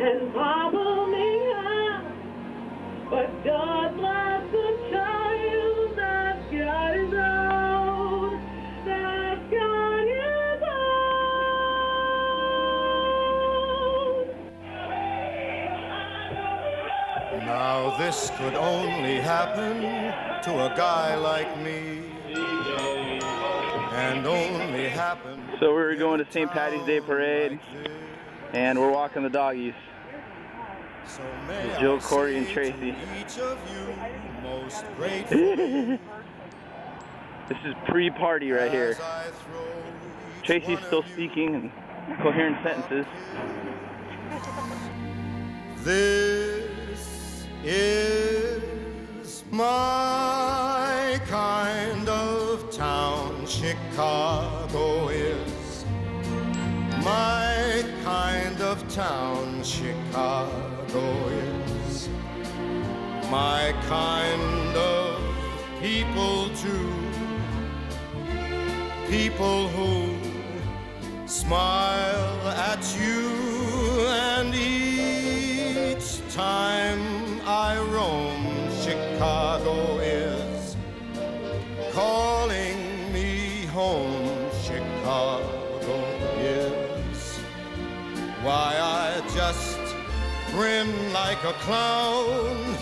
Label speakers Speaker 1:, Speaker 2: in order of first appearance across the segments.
Speaker 1: and bobble me up. But God bless the child that God is old, that God is old.
Speaker 2: Now this could only happen to a guy like me, and only happen.
Speaker 3: So we were going to St. Patty's Day Parade, and we're walking the doggies.
Speaker 2: So may
Speaker 3: Jill,
Speaker 2: I
Speaker 3: Corey,
Speaker 2: say
Speaker 3: and Tracy.
Speaker 2: to each of you, most gratefully,
Speaker 3: This is pre-party right here.
Speaker 2: as I throw each
Speaker 3: Tracy's
Speaker 2: one
Speaker 3: still
Speaker 2: of you
Speaker 3: speaking in coherent sentences.
Speaker 2: This is my kind of town. Chicago is my kind of town. Chicago is my kind of people too. People who smile at you, and each time I roam, Chicago is calling me home. Chicago is why I just grin like a clown.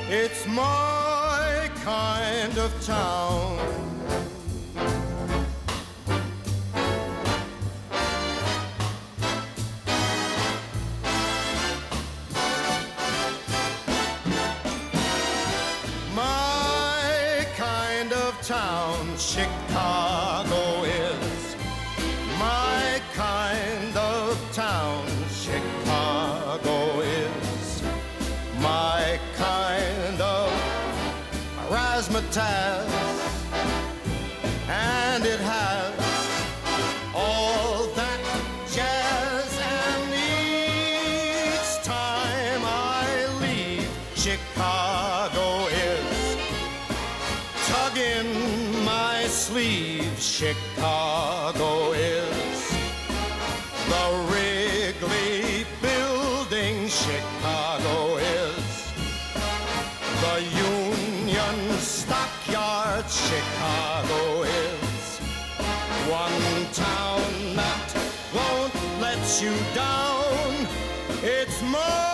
Speaker 2: It's my kind of town. Town, Chicago is my kind of town. Chicago is my kind of razzmatazz, and it has all that jazz. And each time I leave, Chicago is tugging my sleeve. Chicago is the Wrigley Building. Chicago is the Union Stockyard. Chicago is one town that won't let you down. It's my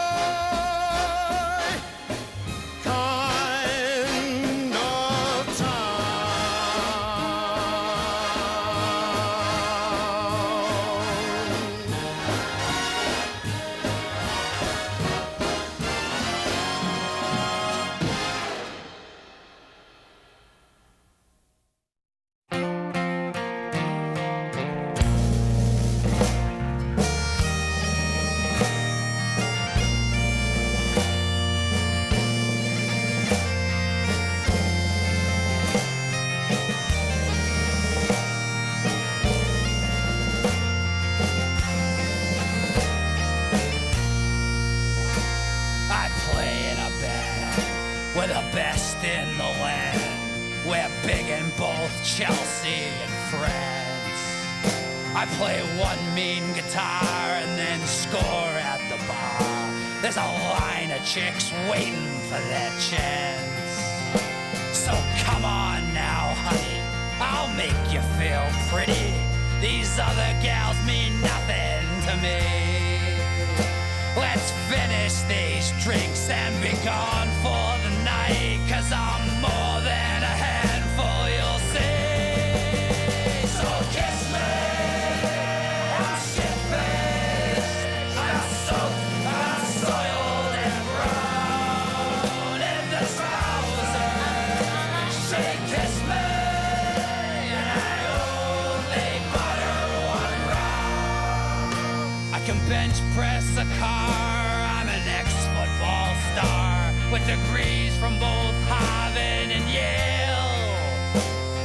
Speaker 4: we're the best in the land. We're big in both Chelsea and France. I play one mean guitar and then score at the bar. There's a line of chicks waiting for their chance. So come on now, honey, I'll make you feel pretty. These other gals mean nothing to me. Let's finish these drinks and be gone for the night, 'cause I'm more than a handful, you'll see. So kiss me, I'm shit-faced, I'm soaked, I'm soiled and brown in the trousers. She kissed me, and I only bought her one round. I can bench press a car, I'm an ex-football star with degrees from both Harvard and Yale.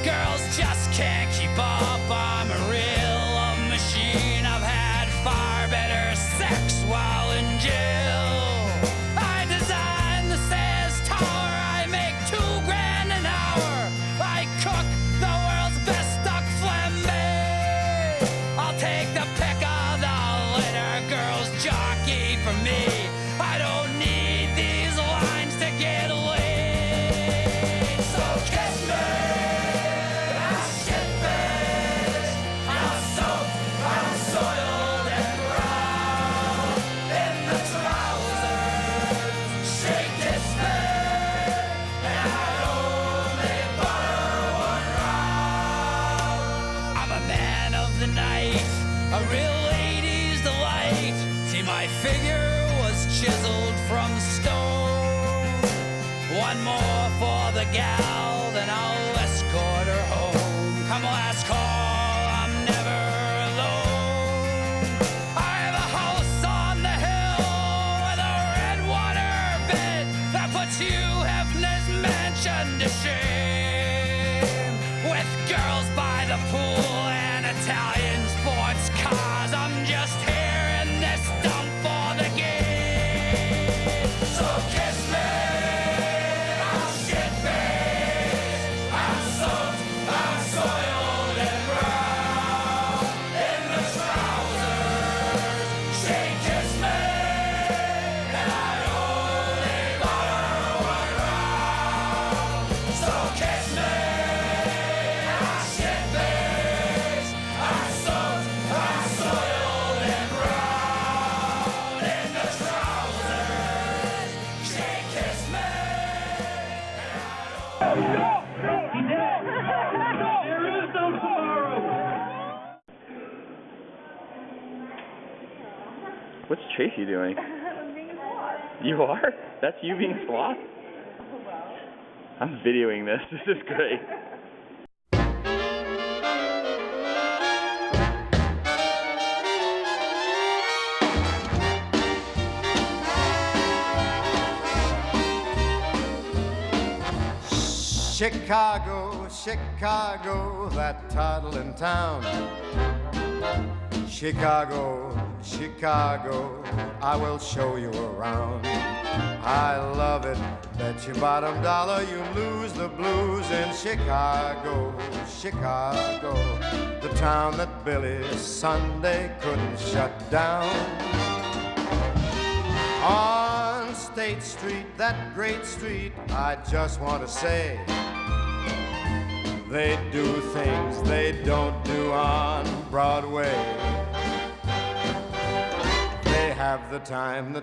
Speaker 4: Girls just can't keep up, I'm a real love machine. I've had far better sex while in jail. I designed the Sears Tower, I make $2,000 an hour. I cook the world's best duck flambe. I'll take the pick of the litter, girls jock need for me. I don't need these lines to get laid. So kiss me. I'm shit-faced. I'm soaked. I'm soiled and brown. In the trousers, she kissed me. And I only bought her one round. I'm a man of the night, a real lady's delight. See, my figure was chiseled from stone. One more for the gal, then I'll escort her home. Come last call, I'm never alone. I have a house on the hill with a red water bed that puts you Hefner's mansion to shame. With girls by the pool and Italian sports cars, I'm just here in this dump for the game. So kiss me, I'm shit-faced, I'm soaked, I'm soiled and brown. In the trousers, she kissed me, and I only bought her one round. So kiss me, I'm shit-faced, I'm soaked, I'm soiled and brown. In the trousers, she kissed me.
Speaker 1: There is no tomorrow.
Speaker 3: What's Tracy doing?
Speaker 5: I'm being a sloth.
Speaker 3: You are? That's you being a sloth? I'm videoing this. This is great.
Speaker 2: Chicago, Chicago, that toddling town. Chicago, Chicago, I will show you around. I love it, bet your bottom dollar you lose the blues in Chicago, Chicago, the town that Billy Sunday couldn't shut down. On State Street, that great street, I just want to say, they do things they don't do on Broadway. They have the time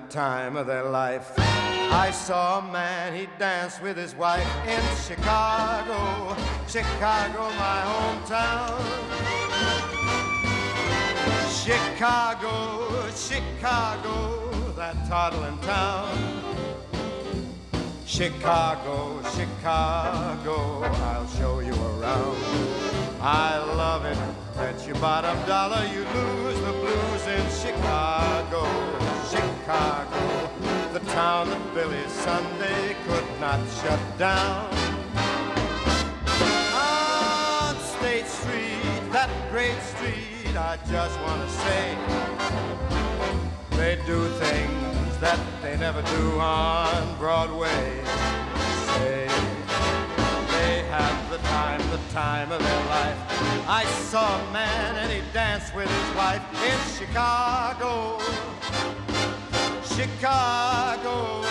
Speaker 2: of their life. I saw a man, he danced with his wife in Chicago, Chicago, my hometown. Chicago, Chicago, that toddling town. Chicago, Chicago, I'll show you around. I love it, bet your bottom dollar you lose the blues in Chicago, Chicago, the town that Billy Sunday could not shut down. On State Street, that great street, I just want to say, they do things that they never do on Broadway. Say, they have the time of their life. I saw a man and he danced with his wife in Chicago, Chicago,